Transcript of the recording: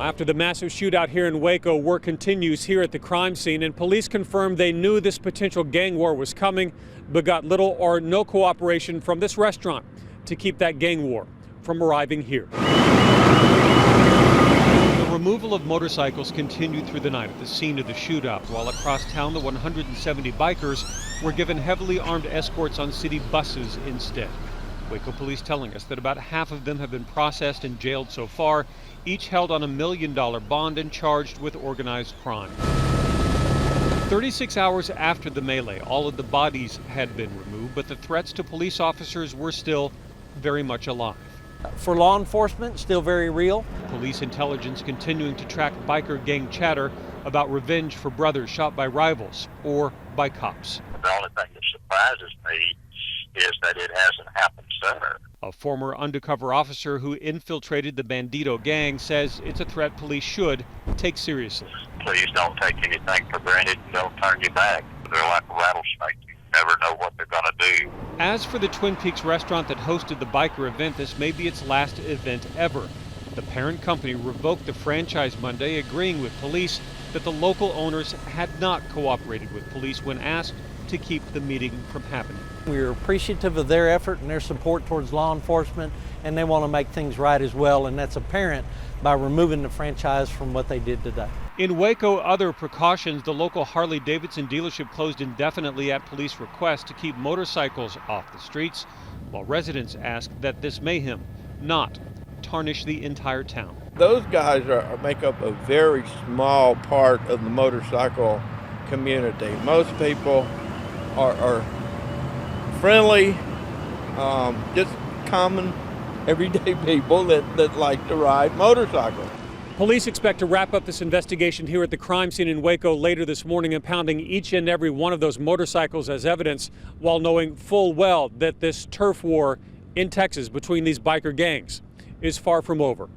After the massive shootout here in Waco, work continues here at the crime scene, and police confirmed they knew this potential gang war was coming, but got little or no cooperation from this restaurant to keep that gang war from arriving here. The removal of motorcycles continued through the night at the scene of the shootout, while across town the 170 bikers were given heavily armed escorts on city buses instead. Waco police telling us that about half of them have been processed and jailed so far, each held on $1 million bond and charged with organized crime. 36 hours after the melee, all of the bodies had been removed, but the threats to police officers were still very much alive. For law enforcement, still very real. Police intelligence continuing to track biker gang chatter about revenge for brothers shot by rivals or by cops. The only thing that surprises me is that it hasn't happened sooner. A former undercover officer who infiltrated the Bandito gang says it's a threat police should take seriously. Please don't take anything for granted and don't turn your back. They're like a rattlesnake. You never know what they're going to do. As for the Twin Peaks restaurant that hosted the biker event, this may be its last event ever. The parent company revoked the franchise Monday, agreeing with police that the local owners had not cooperated with police when asked to keep the meeting from happening. We're appreciative of their effort and their support towards law enforcement, and they want to make things right as well, and that's apparent by removing the franchise from what they did today. In Waco, other precautions. The local Harley-Davidson dealership closed indefinitely at police request to keep motorcycles off the streets, while residents ask that this mayhem not tarnish the entire town. Those guys make up a very small part of the motorcycle community. Most people are friendly, just common, everyday people that like to ride motorcycles. Police expect to wrap up this investigation here at the crime scene in Waco later this morning, impounding each and every one of those motorcycles as evidence, while knowing full well that this turf war in Texas between these biker gangs is far from over.